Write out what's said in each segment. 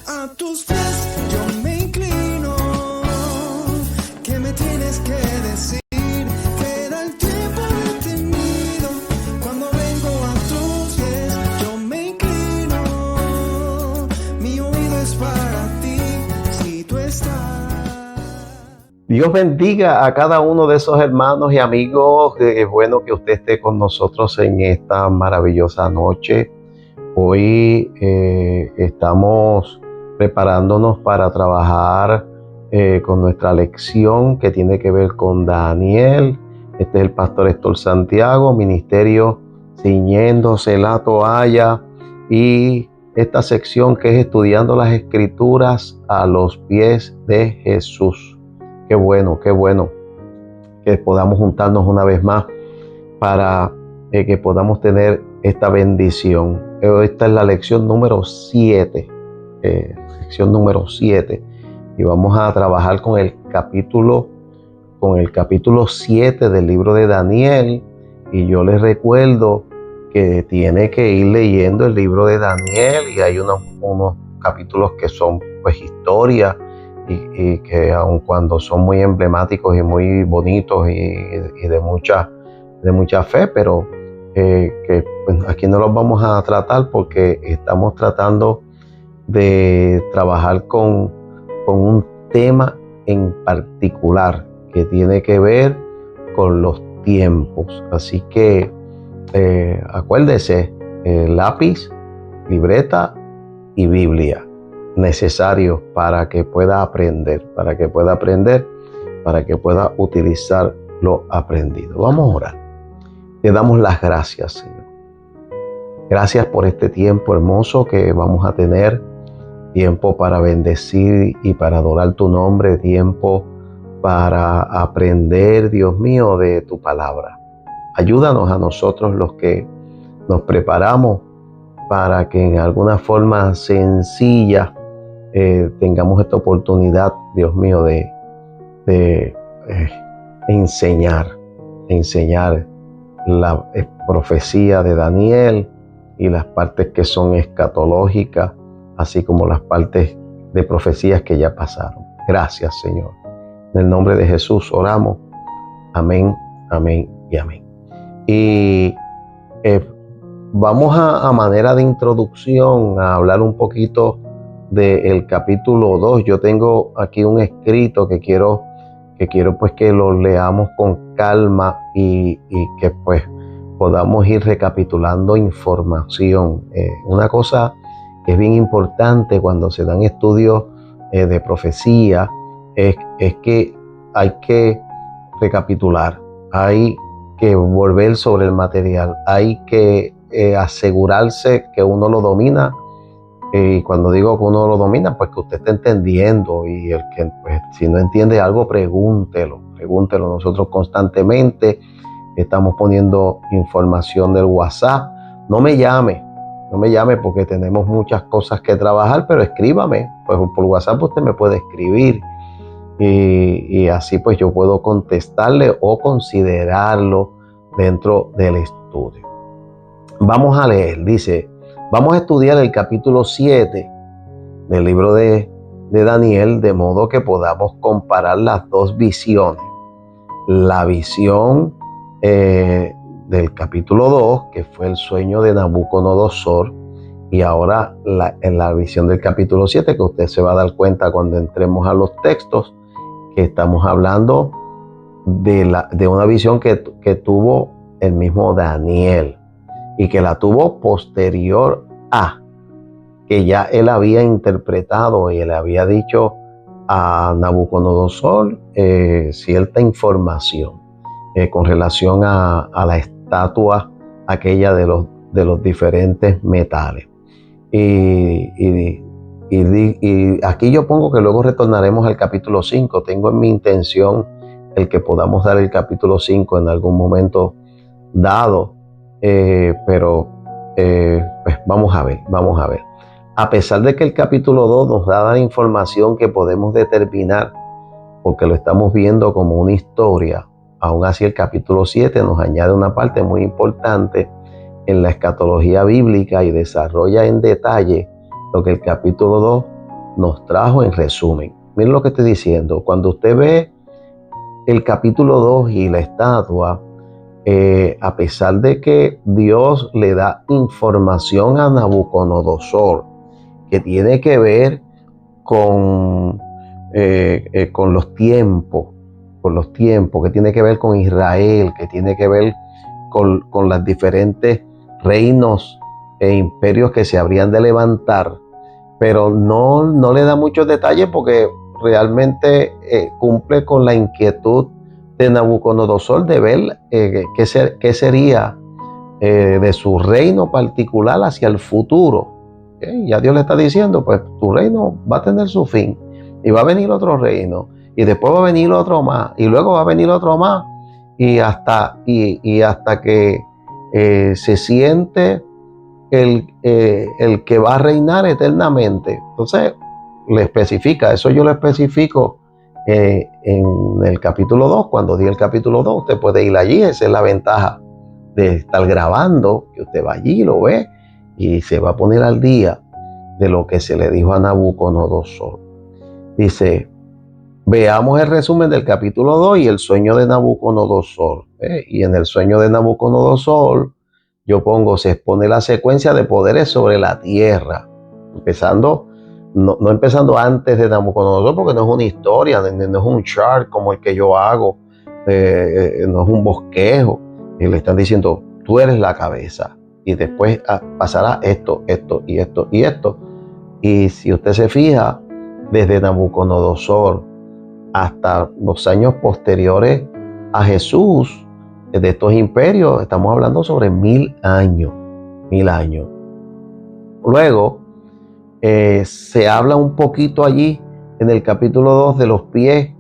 A tus pies yo me inclino. ¿Qué me tienes que decir? Queda el tiempo detenido. Cuando vengo a tus pies yo me inclino. Mi oído es para ti si tú estás. Dios bendiga a cada uno de esos hermanos y amigos. Es bueno que usted esté con nosotros en esta maravillosa noche. Hoy estamos preparándonos para trabajar con nuestra lección que tiene que ver con Daniel. Este es el pastor Héctor Santiago, ministerio Ciñéndose la Toalla, y esta sección que es estudiando las escrituras a los pies de Jesús. Qué bueno que podamos juntarnos una vez más para que podamos tener esta bendición. Esta es la lección número 7. Lección número 7. Y vamos a trabajar con el capítulo 7 del libro de Daniel. Y yo les recuerdo que tiene que ir leyendo el libro de Daniel, y hay unos capítulos que son pues historia, y que aun cuando son muy emblemáticos y muy bonitos y de mucha fe, pero que pues, aquí no los vamos a tratar porque estamos tratando de trabajar con un tema en particular que tiene que ver con los tiempos. Así que acuérdese, lápiz, libreta y Biblia necesarios para que pueda aprender, para que pueda utilizar lo aprendido. Vamos a orar. Te damos las gracias, Señor. Gracias por este tiempo hermoso que vamos a tener, tiempo para bendecir y para adorar tu nombre, tiempo para aprender, Dios mío, de tu palabra. Ayúdanos a nosotros los que nos preparamos para que en alguna forma sencilla tengamos esta oportunidad, Dios mío, de enseñar la profecía de Daniel y las partes que son escatológicas, así como las partes de profecías que ya pasaron. Gracias, Señor. En el nombre de Jesús oramos. Amén, amén y amén. Y vamos a manera de introducción a hablar un poquito del capítulo 2. Yo tengo aquí un escrito que quiero pues que lo leamos con calma y que pues podamos ir recapitulando información. Una cosa que es bien importante cuando se dan estudios de profecía es que hay que recapitular, hay que volver sobre el material, hay que asegurarse que uno lo domina. Y cuando digo que uno lo domina, pues que usted está entendiendo, y el que pues, si no entiende algo, pregúntelo. Nosotros constantemente estamos poniendo información del WhatsApp. No me llame porque tenemos muchas cosas que trabajar, pero escríbame. Pues por WhatsApp usted me puede escribir y así pues yo puedo contestarle o considerarlo dentro del estudio. Vamos a leer, dice, vamos a estudiar el capítulo 7 del libro de Daniel, de modo que podamos comparar las dos visiones. La visión del capítulo 2, que fue el sueño de Nabucodonosor, y ahora en la visión del capítulo 7, que usted se va a dar cuenta cuando entremos a los textos, que estamos hablando de una visión que tuvo el mismo Daniel, y que la tuvo posterior a que ya él había interpretado y él había dicho a Nabucodonosor cierta información con relación a la estatua aquella de los diferentes metales. Y aquí yo pongo que luego retornaremos al capítulo 5. Tengo en mi intención el que podamos dar el capítulo 5 en algún momento dado, pero pues vamos a ver. A pesar de que el capítulo 2 nos da la información que podemos determinar, porque lo estamos viendo como una historia, aún así el capítulo 7 nos añade una parte muy importante en la escatología bíblica y desarrolla en detalle lo que el capítulo 2 nos trajo en resumen. Miren lo que estoy diciendo. Cuando usted ve el capítulo 2 y la estatua, a pesar de que Dios le da información a Nabucodonosor que tiene que ver con los tiempos, que tiene que ver con Israel, que tiene que ver con los diferentes reinos e imperios que se habrían de levantar, pero no le da muchos detalles porque realmente cumple con la inquietud de Nabucodonosor de ver qué sería de su reino particular hacia el futuro. Ya Dios le está diciendo, pues tu reino va a tener su fin y va a venir otro reino y después va a venir otro más y luego va a venir otro más y hasta que se siente el que va a reinar eternamente. Entonces le especifica, eso yo lo especifico en el capítulo 2. Cuando di el capítulo 2, usted puede ir allí. Esa es la ventaja de estar grabando, que usted va allí, lo ve y se va a poner al día de lo que se le dijo a Nabucodonosor. Dice, veamos el resumen del capítulo 2 y el sueño de Nabucodonosor. Y en el sueño de Nabucodonosor, yo pongo, se expone la secuencia de poderes sobre la tierra, empezando, no empezando antes de Nabucodonosor, porque no es una historia, no es un chart como el que yo hago, no es un bosquejo. Y le están diciendo, tú eres la cabeza, y después pasará esto, esto y esto y esto. Y si usted se fija, desde Nabucodonosor hasta los años posteriores a Jesús, de estos imperios, estamos hablando sobre 1000 años. 1000 años. Luego, se habla un poquito allí en el capítulo 2 de los pies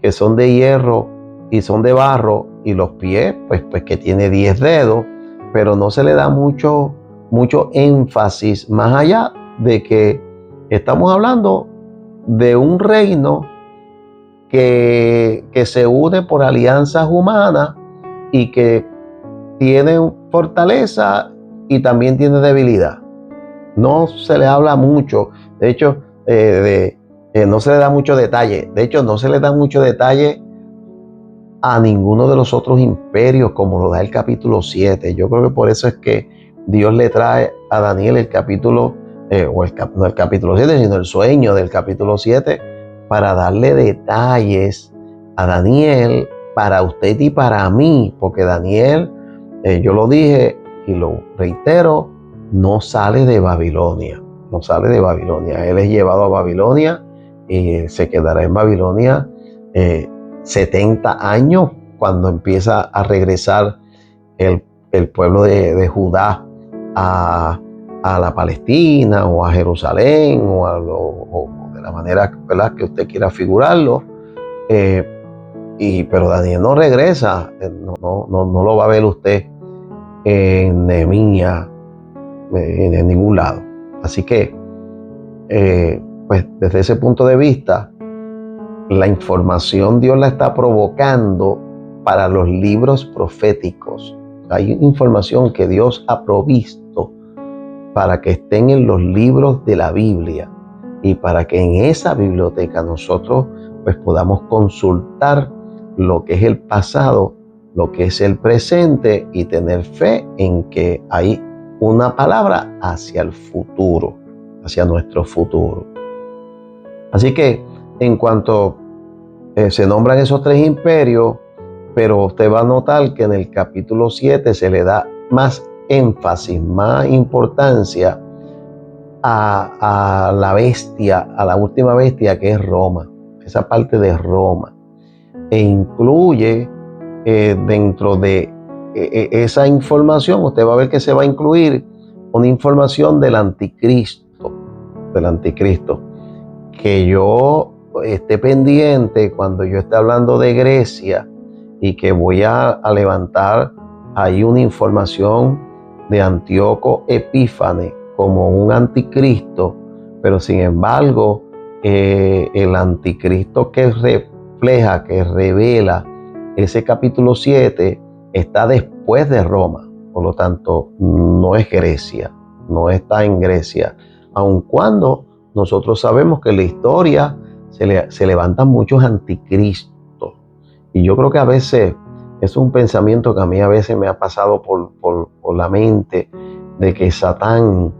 que son de hierro y son de barro, y los pies, pues que tiene 10 dedos, pero no se le da mucho énfasis más allá de que estamos hablando de un reino que se une por alianzas humanas y que tiene fortaleza y también tiene debilidad. No se le habla mucho, de hecho, no se le da mucho detalle. De hecho, no se le da mucho detalle a ninguno de los otros imperios como lo da el capítulo 7. Yo creo que por eso es que Dios le trae a Daniel el capítulo, no el capítulo 7, sino el sueño del capítulo 7, para darle detalles a Daniel, para usted y para mí, porque Daniel, yo lo dije y lo reitero, no sale de Babilonia, no sale de Babilonia. Él es llevado a Babilonia y se quedará en Babilonia 70 años cuando empieza a regresar el pueblo de Judá a la Palestina o a Jerusalén o de la manera, ¿verdad?, que usted quiera figurarlo. Pero Daniel no regresa, no lo va a ver usted en Nehemías, en ningún lado. Así que, pues desde ese punto de vista, la información Dios la está provocando para los libros proféticos. Hay información que Dios ha provisto para que estén en los libros de la Biblia y para que en esa biblioteca nosotros pues podamos consultar lo que es el pasado, lo que es el presente y tener fe en que hay una palabra hacia el futuro, hacia nuestro futuro. Así que en cuanto se nombran esos 3 imperios, pero usted va a notar que en el capítulo 7 se le da más énfasis, más importancia a la bestia, a la última bestia, que es Roma, esa parte de Roma, e incluye dentro de esa información, usted va a ver que se va a incluir una información del anticristo, que yo esté pendiente cuando yo esté hablando de Grecia y que voy a levantar ahí una información de Antíoco Epífanes como un anticristo, pero sin embargo el anticristo que refleja, que revela ese capítulo 7 está después de Roma, por lo tanto no es Grecia, no está en Grecia, aun cuando nosotros sabemos que en la historia se levantan muchos anticristos. Y yo creo que a veces es un pensamiento que a mí a veces me ha pasado por la mente, de que Satán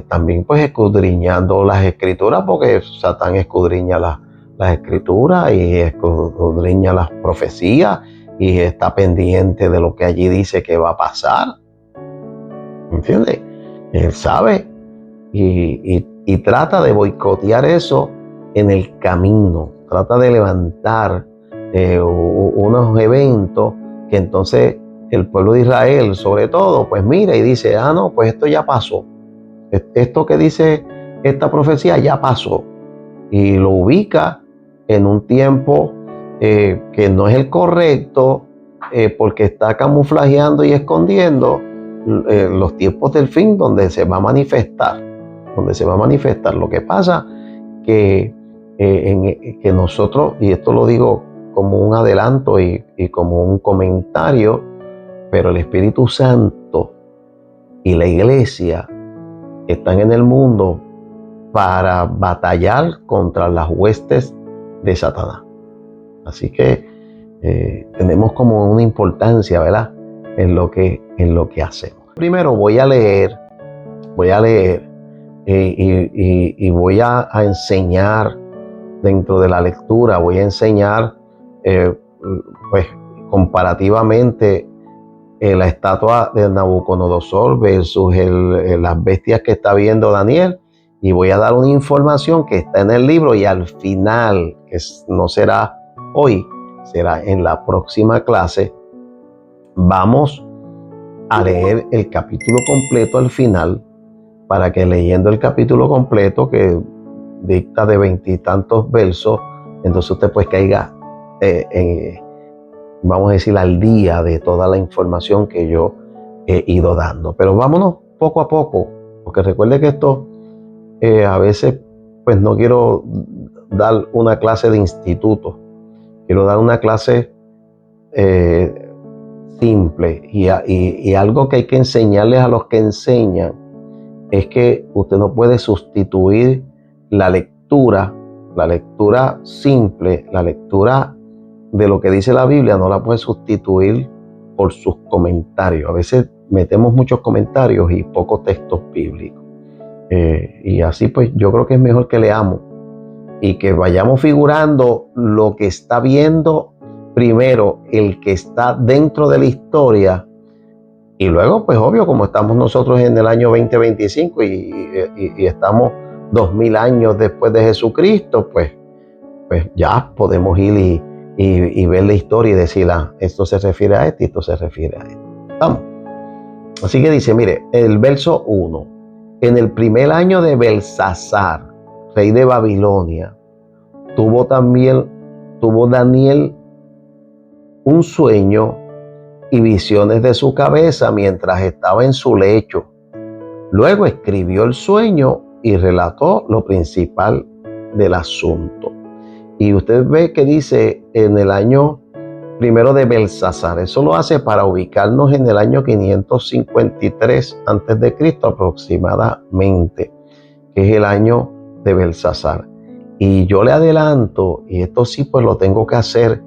también pues escudriñando las escrituras, porque Satán escudriña las escrituras y escudriña las profecías y está pendiente de lo que allí dice que va a pasar. ¿Entiendes? Él sabe y trata de boicotear eso en el camino. Trata de levantar unos eventos que entonces el pueblo de Israel, sobre todo, pues mira y dice, no, pues esto ya pasó. Esto que dice esta profecía ya pasó. Y lo ubica en un tiempo que no es el correcto, porque está camuflajeando y escondiendo los tiempos del fin donde se va a manifestar. Lo que pasa que nosotros, y esto lo digo como un adelanto y como un comentario, pero el Espíritu Santo y la iglesia están en el mundo para batallar contra las huestes de Satanás. Así que tenemos como una importancia, ¿verdad?, en lo que hacemos. Primero voy a leer y voy a enseñar dentro de la lectura, voy a enseñar pues comparativamente la estatua de Nabucodonosor versus las bestias que está viendo Daniel, y voy a dar una información que está en el libro, y al final, que no será hoy, será en la próxima clase, vamos a leer el capítulo completo al final, para que leyendo el capítulo completo, que dicta de 20 y tantos versos, entonces usted pues caiga vamos a decir, al día de toda la información que yo he ido dando. Pero vámonos poco a poco, porque recuerde que esto a veces pues no quiero dar una clase de instituto, quiero dar una clase simple, y algo que hay que enseñarles a los que enseñan es que usted no puede sustituir la lectura simple, la lectura de lo que dice la Biblia, no la puede sustituir por sus comentarios. A veces metemos muchos comentarios y pocos textos bíblicos. Y así pues yo creo que es mejor que leamos y que vayamos figurando lo que está viendo primero el que está dentro de la historia, y luego pues obvio, como estamos nosotros en el año 2025 y estamos 2000 años después de Jesucristo, pues ya podemos ir y ver la historia y decir, esto se refiere a esto y esto se refiere a esto. Vamos. Así que dice, mire, el verso 1. En el primer año de Belsasar, rey de Babilonia, tuvo Daniel un sueño y visiones de su cabeza mientras estaba en su lecho. Luego escribió el sueño y relató lo principal del asunto. Y usted ve que dice en el año primero de Belsasar. Eso lo hace para ubicarnos en el año 553 a.C. aproximadamente, que es el año de Belsasar. Y yo le adelanto, y esto sí pues lo tengo que hacer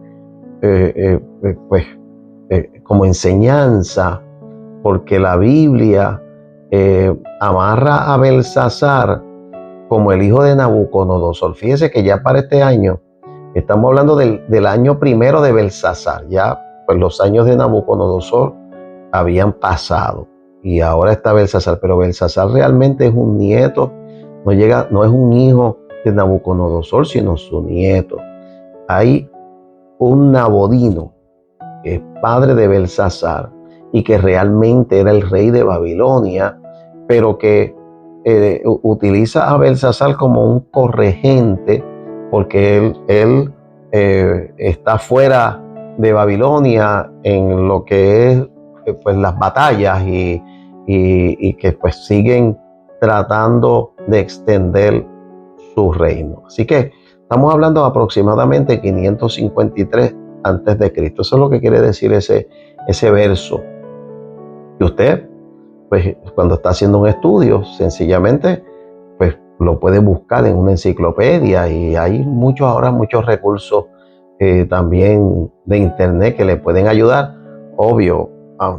como enseñanza, porque la Biblia amarra a Belsasar como el hijo de Nabucodonosor. Fíjese que ya para este año, estamos hablando del año primero de Belsasar, ya pues los años de Nabucodonosor habían pasado y ahora está Belsasar, pero Belsasar realmente es un nieto, no es un hijo de Nabucodonosor, sino su nieto. Hay un nabodino que es padre de Belsasar y que realmente era el rey de Babilonia, pero que utiliza a Belsasar como un corregente, porque él está fuera de Babilonia en lo que es pues las batallas y que pues siguen tratando de extender su reino. Así que estamos hablando de aproximadamente 553 antes de Cristo. Eso es lo que quiere decir ese verso. Y usted, pues cuando está haciendo un estudio, sencillamente pues lo puede buscar en una enciclopedia y hay ahora muchos recursos también de internet que le pueden ayudar. Obvio,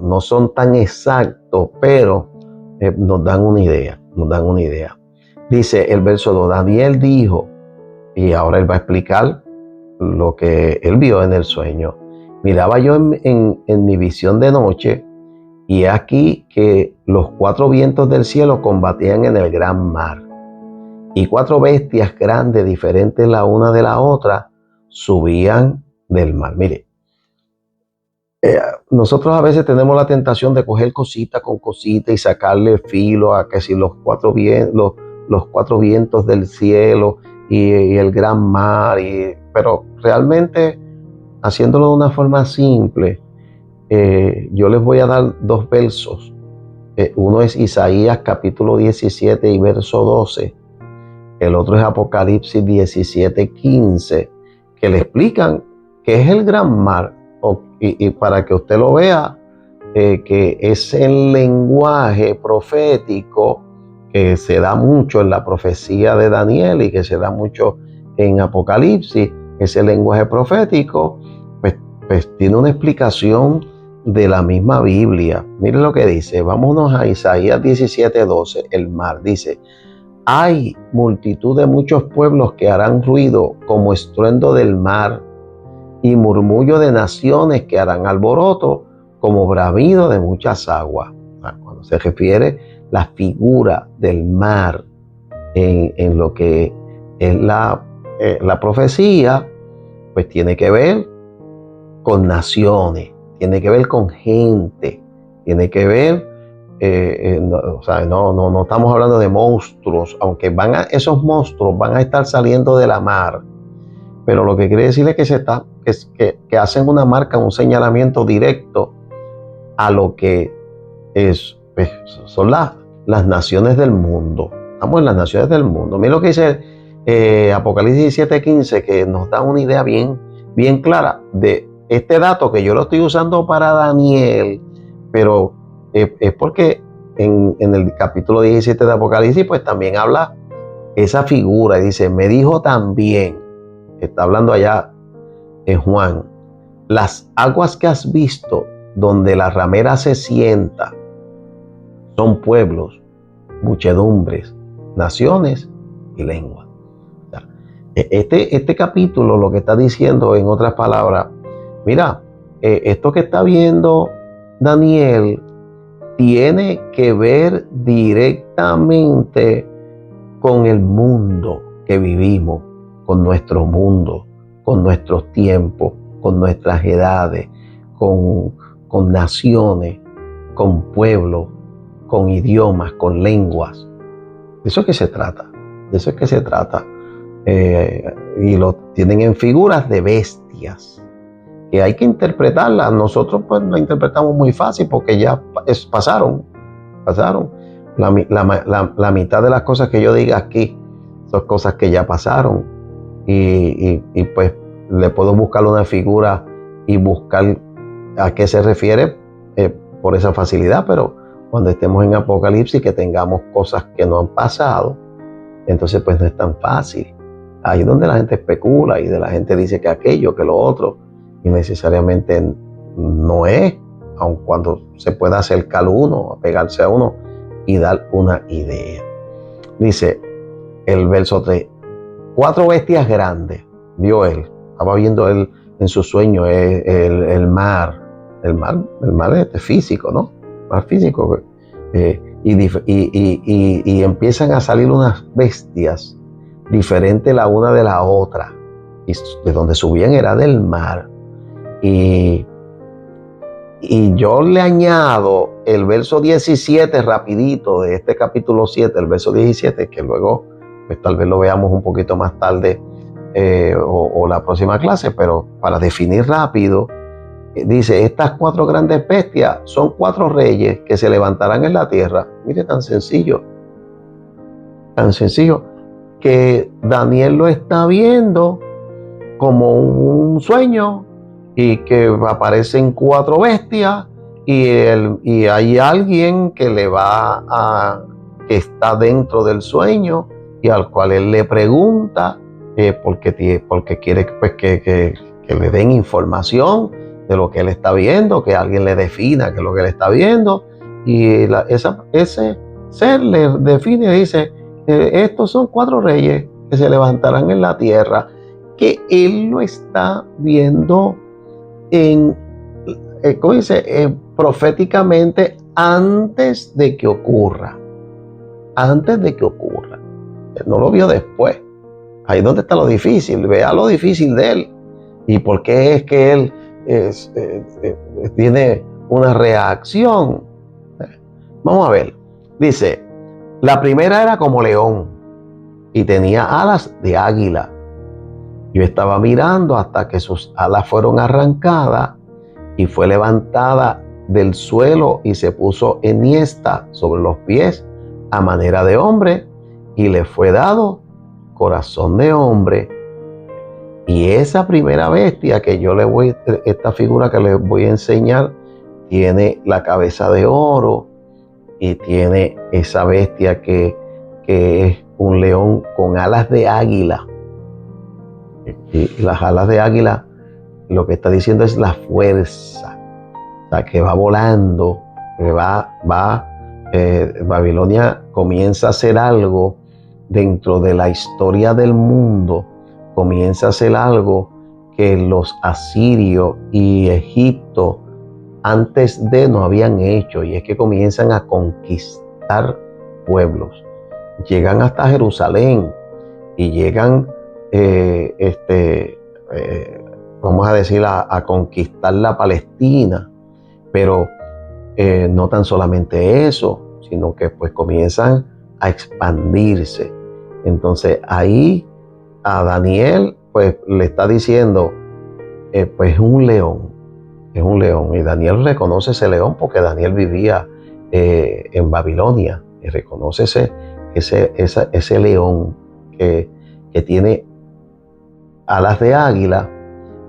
no son tan exactos, pero nos dan una idea, Dice el verso 2, Daniel dijo, y ahora él va a explicar lo que él vio en el sueño. Miraba yo en mi visión de noche, y aquí que los 4 vientos del cielo combatían en el gran mar, y 4 bestias grandes, diferentes la una de la otra, subían del mar. Mire, nosotros a veces tenemos la tentación de coger cosita con cosita y sacarle filo a que si los 4 vientos del cielo y el gran mar, pero realmente haciéndolo de una forma simple, yo les voy a dar 2 versos. Uno es Isaías capítulo 17 y verso 12. El otro es Apocalipsis 17:15, que le explican qué es el gran mar, y para que usted lo vea, que es el lenguaje profético que se da mucho en la profecía de Daniel y que se da mucho en Apocalipsis. Ese lenguaje profético pues tiene una explicación de la misma Biblia. Mire lo que dice, vámonos a Isaías 17:12, el mar, dice: hay multitud de muchos pueblos que harán ruido como estruendo del mar, y murmullo de naciones que harán alboroto como bramido de muchas aguas. Cuando se refiere la figura del mar en lo que es la profecía, pues tiene que ver con naciones, tiene que ver con gente, tiene que ver, no estamos hablando de monstruos, aunque esos monstruos van a estar saliendo de la mar, pero lo que quiere decir es que hacen una marca, un señalamiento directo a lo que son las naciones del mundo. Estamos en las naciones del mundo. Mira lo que dice Apocalipsis 17:15, que nos da una idea bien clara de este dato, que yo lo estoy usando para Daniel, pero es porque en el capítulo 17 de Apocalipsis pues también habla esa figura y dice: me dijo también, está hablando allá en Juan, las aguas que has visto donde la ramera se sienta son pueblos, muchedumbres, naciones y lenguas. Este capítulo lo que está diciendo, en otras palabras, mira, esto que está viendo Daniel tiene que ver directamente con el mundo que vivimos, con nuestro mundo, con nuestros tiempos, con nuestras edades, con naciones, con pueblos, con idiomas, con lenguas. De eso es que se trata. Y lo tienen en figuras de bestias, que hay que interpretarlas. Nosotros pues la interpretamos muy fácil porque ya pasaron. La mitad de las cosas que yo diga aquí son cosas que ya pasaron. Y pues le puedo buscar una figura y buscar a qué se refiere por esa facilidad, pero cuando estemos en Apocalipsis, que tengamos cosas que no han pasado, entonces pues no es tan fácil. Ahí es donde la gente especula y de la gente dice que aquello, que lo otro, y necesariamente no es, aun cuando se pueda acercar uno, pegarse a uno y dar una idea. Dice el verso 3, 4 bestias grandes vio él, estaba viendo él en su sueño el mar físico, ¿no? Mar físico, y empiezan a salir unas bestias diferentes la una de la otra, y de donde subían era del mar. Y yo le añado el verso 17 rapidito de este capítulo 7, el verso 17, que luego pues tal vez lo veamos un poquito más tarde o la próxima clase, pero para definir rápido, dice: estas 4 grandes bestias son 4 reyes que se levantarán en la tierra. Mire, tan sencillo, que Daniel lo está viendo como un sueño, y que aparecen 4 bestias y hay alguien que está dentro del sueño y al cual él le pregunta porque quiere pues, que le den información de lo que él está viendo, que alguien le defina qué es lo que él está viendo. Y ese ser le define y dice, estos son 4 reyes que se levantarán en la tierra, que él lo está viendo ¿cómo dice? Proféticamente antes de que ocurra. Antes de que ocurra. Él no lo vio después. Ahí es donde está lo difícil. Vea lo difícil de él. ¿Y por qué es que él tiene una reacción? Vamos a ver. Dice, la primera era como león y tenía alas de águila. Yo estaba mirando hasta que sus alas fueron arrancadas y fue levantada del suelo y se puso enhiesta sobre los pies a manera de hombre y le fue dado corazón de hombre. Y esa primera bestia que esta figura que les voy a enseñar, tiene la cabeza de oro y tiene esa bestia que es un león con alas de águila. Y las alas de águila lo que está diciendo es la fuerza, o sea, que va volando, que Babilonia comienza a hacer algo dentro de la historia del mundo, comienza a hacer algo que los asirios y Egipto antes de no habían hecho, y es que comienzan a conquistar pueblos. Llegan hasta Jerusalén y llegan vamos a decir, a conquistar la Palestina, pero no tan solamente eso, sino que pues comienzan a expandirse. Entonces ahí a Daniel pues le está diciendo, pues es un león, y Daniel reconoce ese león porque Daniel vivía en Babilonia, y reconoce ese león que tiene alas de águila,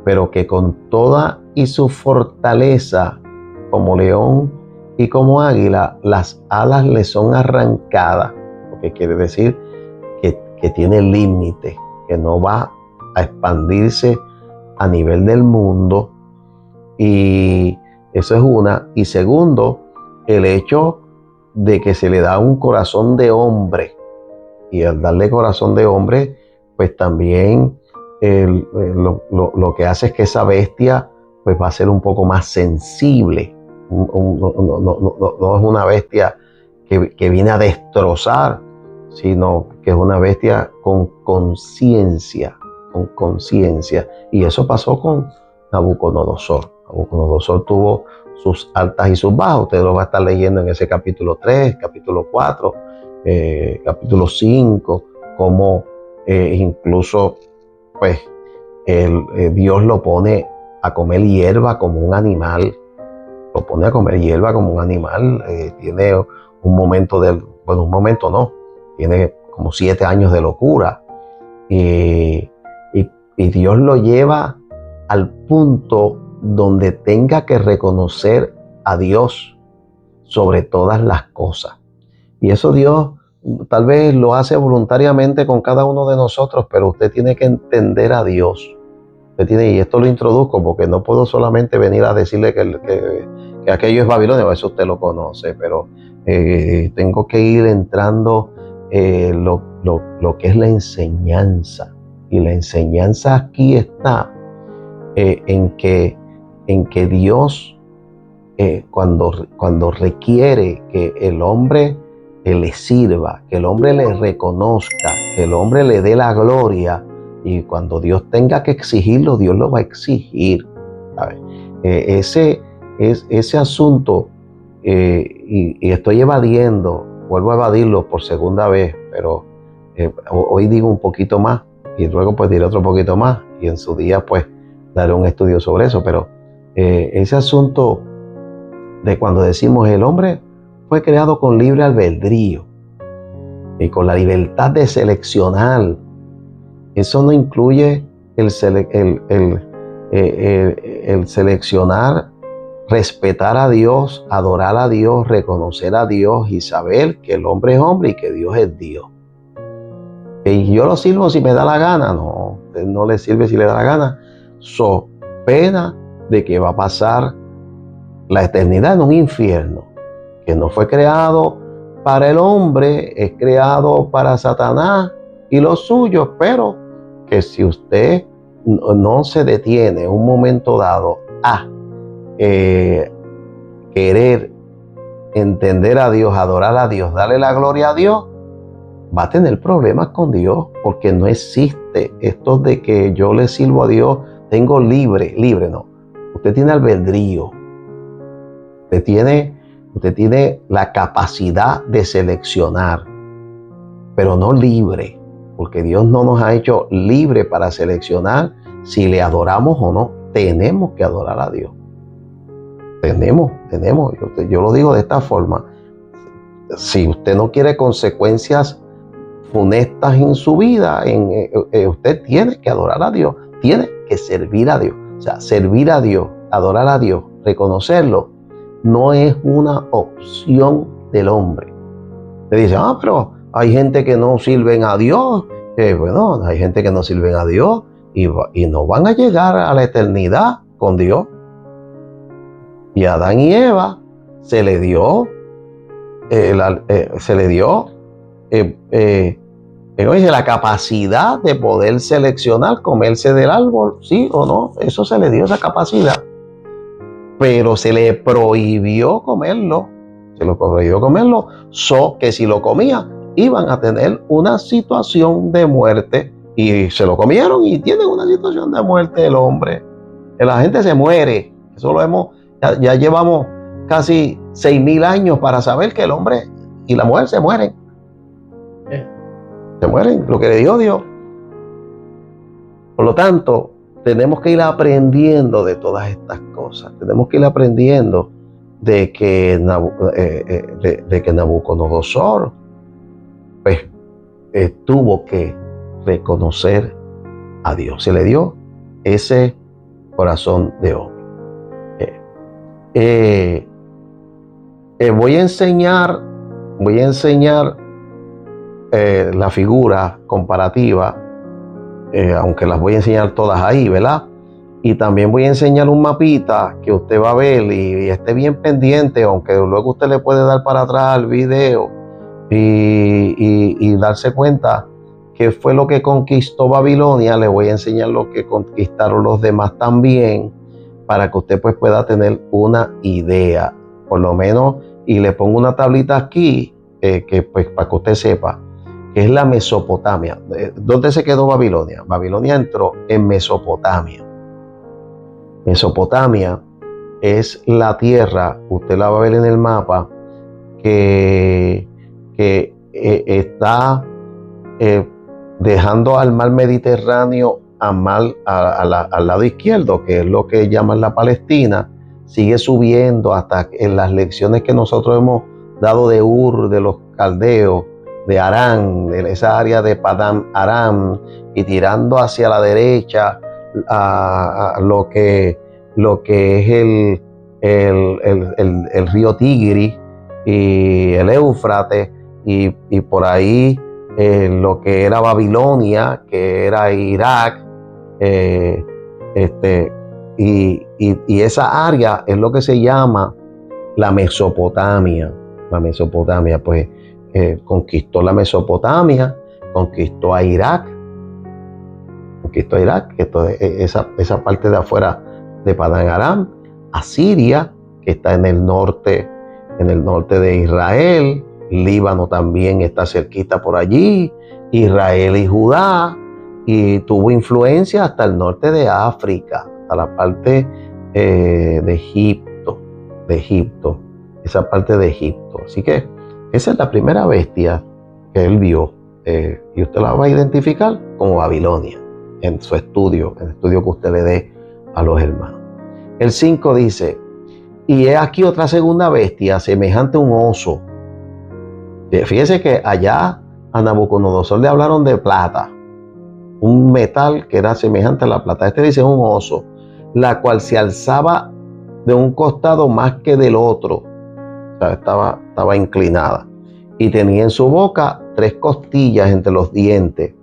pero que con toda y su fortaleza como león y como águila, las alas le son arrancadas, lo que quiere decir que tiene límite, que no va a expandirse a nivel del mundo. Y eso es una. Y segundo, el hecho de que se le da un corazón de hombre, y al darle corazón de hombre, pues también lo que hace es que esa bestia pues va a ser un poco más sensible. No es una bestia que viene a destrozar, sino que es una bestia con conciencia, y eso pasó con Nabucodonosor. Nabucodonosor tuvo sus altas y sus bajas. Usted lo va a estar leyendo en ese capítulo 3, capítulo 4, capítulo 5, como incluso pues Dios lo pone a comer hierba como un animal. Lo pone a comer hierba como un animal. Tiene un momento un momento no, tiene como 7 años de locura. Y Dios lo lleva al punto donde tenga que reconocer a Dios sobre todas las cosas. Y eso Dios tal vez lo hace voluntariamente con cada uno de nosotros, pero usted tiene que entender a Dios. Y esto lo introduzco porque no puedo solamente venir a decirle que aquello es Babilonia, eso usted lo conoce, pero tengo que ir entrando lo que es la enseñanza. Y la enseñanza aquí está en que Dios, cuando requiere que el hombre le sirva, que el hombre le reconozca, que el hombre le dé la gloria, y cuando Dios tenga que exigirlo, Dios lo va a exigir, ¿sabe? Ese asunto, y estoy evadiendo, vuelvo a evadirlo por segunda vez, pero hoy digo un poquito más y luego pues diré otro poquito más, y en su día pues daré un estudio sobre eso. Pero ese asunto de cuando decimos el hombre fue creado con libre albedrío y con la libertad de seleccionar, eso no incluye el seleccionar, respetar a Dios, adorar a Dios, reconocer a Dios y saber que el hombre es hombre y que Dios es Dios. Y yo lo sirvo si me da la gana. No, usted no le sirve si le da la gana. So pena de que va a pasar la eternidad en un infierno que no fue creado para el hombre, es creado para Satanás y los suyos, pero que si usted no se detiene un momento dado a querer entender a Dios, adorar a Dios, darle la gloria a Dios, va a tener problemas con Dios, porque no existe esto de que yo le sirvo a Dios, tengo libre no. Usted tiene albedrío. Usted tiene la capacidad de seleccionar, pero no libre, porque Dios no nos ha hecho libre para seleccionar si le adoramos o no. Tenemos que adorar a Dios. Tenemos. Yo lo digo de esta forma. Si usted no quiere consecuencias funestas en su vida, usted tiene que adorar a Dios, tiene que servir a Dios. O sea, servir a Dios, adorar a Dios, reconocerlo, no es una opción del hombre. Le dicen, pero hay gente que no sirven a Dios. Bueno, hay gente que no sirven a Dios y no van a llegar a la eternidad con Dios. Y a Adán y Eva se le dio la capacidad de poder seleccionar, comerse del árbol, sí o no. Eso se le dio, esa capacidad. Pero se le prohibió comerlo. Que si lo comía, iban a tener una situación de muerte. Y se lo comieron y tienen una situación de muerte el hombre. La gente se muere. Eso lo hemos... Ya llevamos casi 6,000 años para saber que el hombre y la mujer se mueren. Se mueren, lo que le dio Dios. Por lo tanto, tenemos que ir aprendiendo de todas estas cosas. Tenemos que ir aprendiendo de que Nabucodonosor pues, tuvo que reconocer a Dios. Se le dio ese corazón de hombre. Voy a enseñar la figura comparativa, aunque las voy a enseñar todas ahí, ¿verdad? Y también voy a enseñar un mapita que usted va a ver y esté bien pendiente, aunque luego usted le puede dar para atrás al video y darse cuenta qué fue lo que conquistó Babilonia. Le voy a enseñar lo que conquistaron los demás también, para que usted pues pueda tener una idea, por lo menos, y le pongo una tablita aquí, que pues para que usted sepa, que es la Mesopotamia. ¿Dónde se quedó Babilonia? Babilonia entró en Mesopotamia. Mesopotamia es la tierra, usted la va a ver en el mapa, que está dejando al mar Mediterráneo al lado izquierdo, que es lo que llaman la Palestina. Sigue subiendo hasta en las lecciones que nosotros hemos dado de Ur, de los caldeos, de Aram, de esa área de Padán Aram, y tirando hacia la derecha a lo que es el río Tigris y el Éufrates, y por ahí lo que era Babilonia, que era Irak, y esa área es lo que se llama la Mesopotamia. La Mesopotamia, pues, conquistó la Mesopotamia, conquistó a Irak, esa parte de afuera de Padán Aram, a Siria, que está en el norte de Israel. Líbano también está cerquita por allí, Israel y Judá, y tuvo influencia hasta el norte de África, hasta la parte de Egipto, esa parte de Egipto. Así que esa es la primera bestia que él vio, y usted la va a identificar como Babilonia en su estudio, en el estudio que usted le dé a los hermanos. El 5 dice, y he aquí otra segunda bestia, semejante a un oso. Fíjese que allá a Nabucodonosor le hablaron de plata, un metal que era semejante a la plata. Este dice un oso, la cual se alzaba de un costado más que del otro. O sea, estaba inclinada. y tenía en su boca 3 costillas entre los dientes.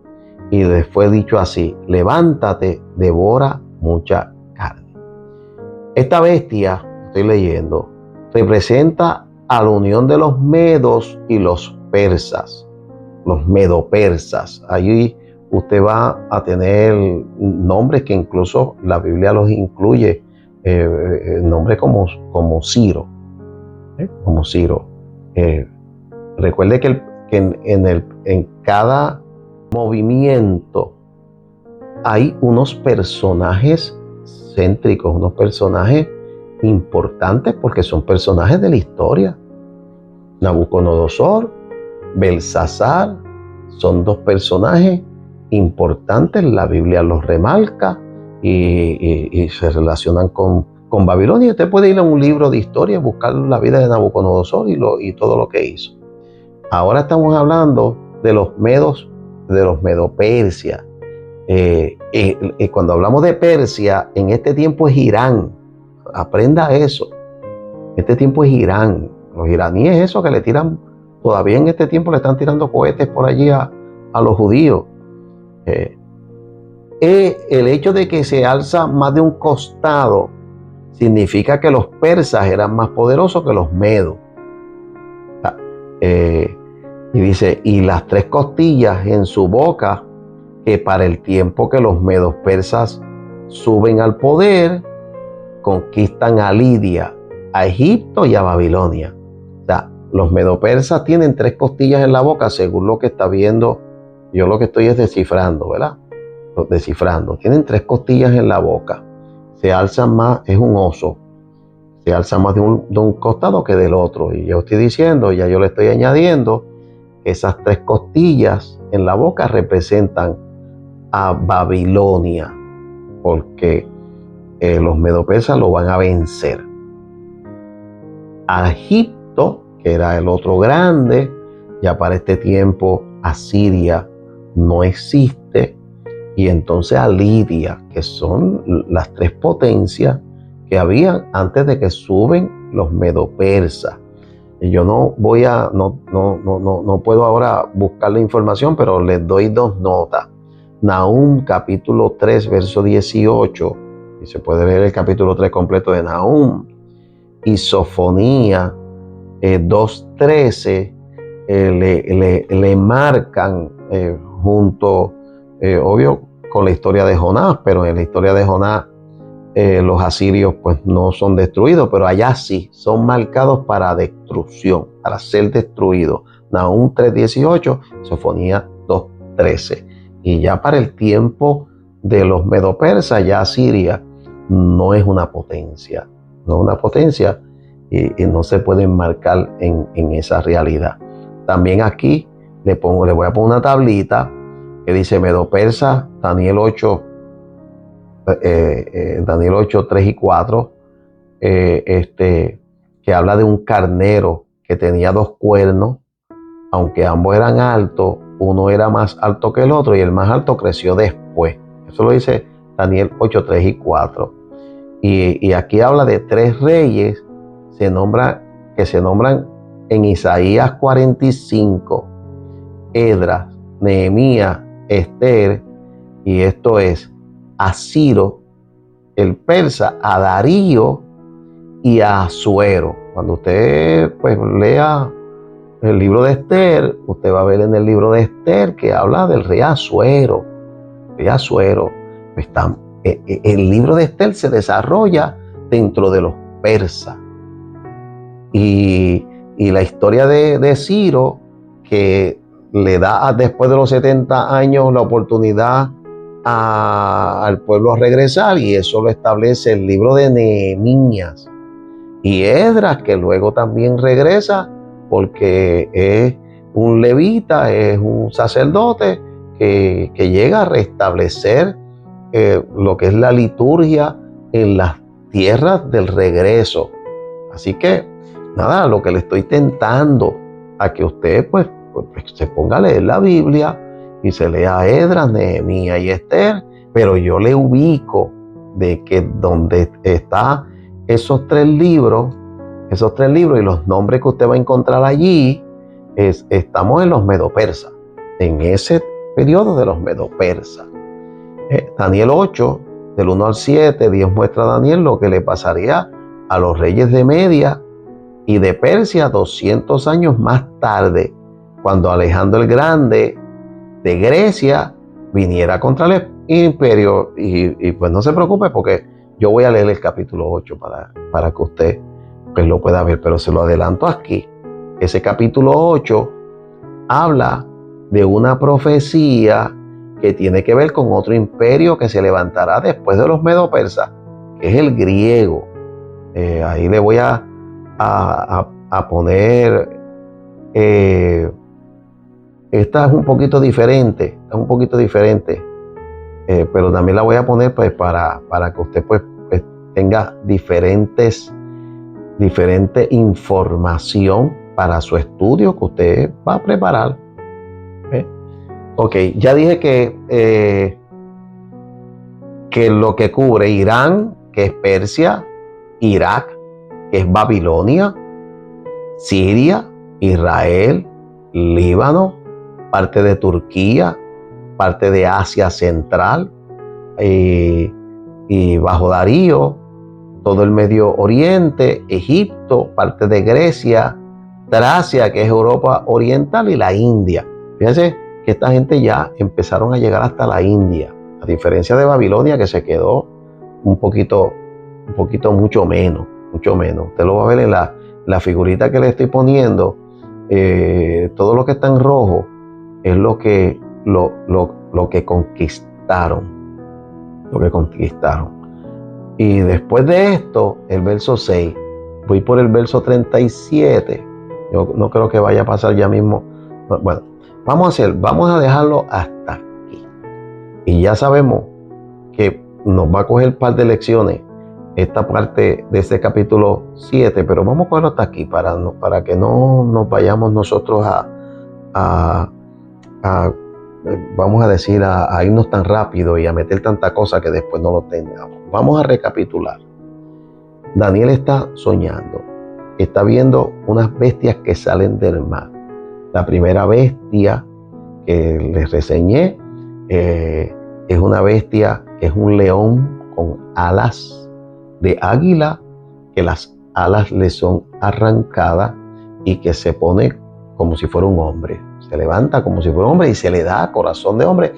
Y le fue dicho así: levántate, devora mucha carne. Esta bestia, estoy leyendo, representa a la unión de los medos y los persas, los medopersas. Allí usted va a tener nombres que incluso la Biblia los incluye, nombres como Ciro, como Ciro. Recuerde que en cada movimiento hay unos personajes céntricos, unos personajes importantes porque son personajes de la historia. Nabucodonosor, Belsasar, son 2 personajes importantes, la Biblia los remarca y se relacionan con Babilonia. Usted puede ir a un libro de historia y buscar la vida de Nabucodonosor y todo lo que hizo. Ahora estamos hablando de los medos, de los medopersia. Cuando hablamos de Persia, en este tiempo es Irán. Aprenda eso. Este tiempo es Irán. Los iraníes, eso que le tiran, todavía en este tiempo le están tirando cohetes por allí a los judíos. El hecho de que se alza más de un costado significa que los persas eran más poderosos que los medos. Y dice, y las 3 costillas en su boca, que para el tiempo que los medos persas suben al poder, conquistan a Lidia, a Egipto y a Babilonia. O sea, los medopersas tienen 3 costillas en la boca, según lo que está viendo. Yo lo que estoy es descifrando, ¿verdad? Descifrando. Tienen 3 costillas en la boca. Se alzan más, es un oso. Se alza más de un costado que del otro. Y yo estoy diciendo, ya yo le estoy añadiendo, esas 3 costillas en la boca representan a Babilonia, porque los medopersas lo van a vencer. A Egipto, que era el otro grande, ya para este tiempo Asiria no existe, y entonces a Lidia, que son las 3 potencias que habían antes de que suben los medopersas. Y yo no puedo ahora buscar la información, pero les doy 2 notas. Nahum capítulo 3, verso 18, y se puede ver el capítulo 3 completo de Nahum, y Sofonía 2:13 le marcan junto, obvio, con la historia de Jonás, pero en la historia de Jonás los asirios pues no son destruidos, pero allá sí son marcados para destrucción, para ser destruidos. Nahum 3:18, Sofonía 2:13. Y ya para el tiempo de los medopersas, ya Asiria no es una potencia, no es una potencia, y no se puede enmarcar en esa realidad. También aquí le voy a poner una tablita que dice Medopersa, Daniel 8, 3 y 4, que habla de un carnero que tenía 2 cuernos, aunque ambos eran altos, uno era más alto que el otro y el más alto creció después. Eso lo dice Daniel 8, 3 y 4. Y aquí habla de 3 reyes que se nombran en Isaías 45, Esdras, Nehemías, Esther, y esto es a Ciro, el persa, a Darío y a Asuero. Cuando usted pues lea el libro de Esther, usted va a ver en el libro de Esther que habla del rey Asuero. El libro de Esther se desarrolla dentro de los persas. Y la historia de Ciro, que le da después de los 70 años la oportunidad al pueblo a regresar, y eso lo establece el libro de Nehemías. Y Esdras, que luego también regresa porque es un levita, es un sacerdote que llega a restablecer lo que es la liturgia en las tierras del regreso. Así que, nada, lo que le estoy tentando a que usted pues se ponga a leer la Biblia y se lea Esdras, Nehemías y Esther, pero yo le ubico de que donde está esos tres libros y los nombres que usted va a encontrar allí, estamos en los medo-persas, en ese periodo de los medo-persas. Daniel 8, del 1 al 7, Dios muestra a Daniel lo que le pasaría a los reyes de Media y de Persia 200 años más tarde, cuando Alejandro el Grande de Grecia viniera contra el imperio. Y pues no se preocupe, porque yo voy a leer el capítulo 8 para que usted pues lo pueda ver, pero se lo adelanto aquí. Ese capítulo 8 habla de una profecía que tiene que ver con otro imperio que se levantará después de los medo-persas, que es el griego. Ahí le voy a poner, esta es un poquito diferente, pero también la voy a poner pues para que usted pues tenga diferente información para su estudio que usted va a preparar. Ok, ya dije que lo que cubre Irán, que es Persia, Irak, que es Babilonia, Siria, Israel, Líbano, parte de Turquía, parte de Asia Central, y bajo Darío, todo el Medio Oriente, Egipto, parte de Grecia, Tracia, que es Europa Oriental, y la India. Fíjense que esta gente ya empezaron a llegar hasta la India, a diferencia de Babilonia, que se quedó un poquito mucho menos. Usted lo va a ver en la figurita que le estoy poniendo. Todo lo que está en rojo es lo que conquistaron. Y después de esto, el verso 6, voy por el verso 37. Yo no creo que vaya a pasar ya mismo. Bueno, vamos a dejarlo hasta aquí. Y ya sabemos que nos va a coger un par de lecciones esta parte de este capítulo 7, pero vamos a cogerlo hasta aquí para que no nos vayamos nosotros vamos a decir, a irnos tan rápido y a meter tanta cosa que después no lo tengamos. Vamos a recapitular. Daniel está soñando, está viendo unas bestias que salen del mar. La primera bestia que les reseñé es una bestia que es un león con alas de águila, que las alas le son arrancadas y que se pone como si fuera un hombre. Se levanta como si fuera un hombre y se le da corazón de hombre.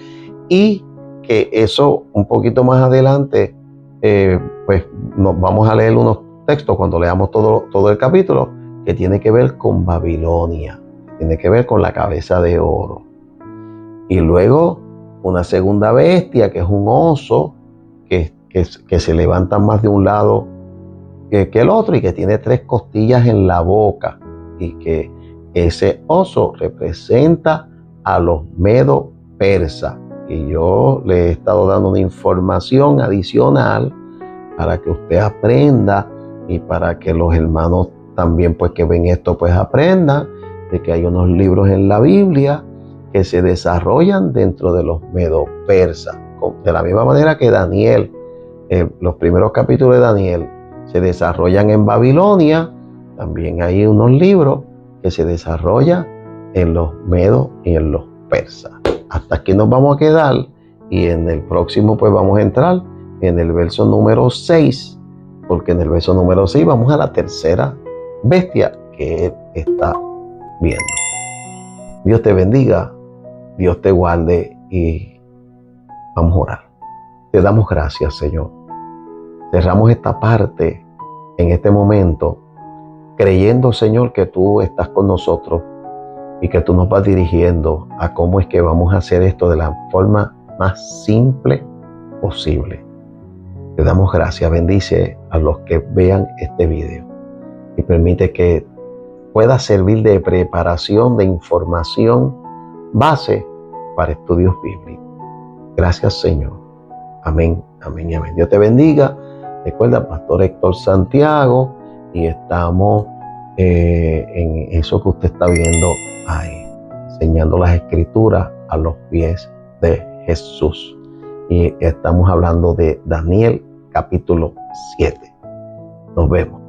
Y que eso un poquito más adelante, pues nos vamos a leer unos textos cuando leamos todo el capítulo, que tiene que ver con Babilonia, tiene que ver con la cabeza de oro. Y luego una segunda bestia, que es un oso, que se levanta más de un lado que el otro y que tiene 3 costillas en la boca, y que ese oso representa a los medo-persas. Y yo le he estado dando una información adicional para que usted aprenda y para que los hermanos también pues que ven esto pues aprendan de que hay unos libros en la Biblia que se desarrollan dentro de los medo-persas. De la misma manera que Daniel, los primeros capítulos de Daniel se desarrollan en Babilonia, también hay unos libros que se desarrollan en los medos y en los persas. Hasta aquí nos vamos a quedar, y en el próximo pues vamos a entrar en el verso número 6, porque en el verso número 6 vamos a la tercera bestia que él está viendo. Dios te bendiga, Dios te guarde, y vamos a orar. Te damos gracias, Señor. Cerramos esta parte en este momento, creyendo, Señor, que tú estás con nosotros y que tú nos vas dirigiendo a cómo es que vamos a hacer esto de la forma más simple posible. Te damos gracias. Bendice a los que vean este video y permite que pueda servir de preparación, de información base para estudios bíblicos. Gracias, Señor. Amén, amén y amén. Dios te bendiga. Recuerda, Pastor Héctor Santiago, y estamos en eso que usted está viendo ahí, enseñando las escrituras a los pies de Jesús. Y estamos hablando de Daniel capítulo 7. Nos vemos.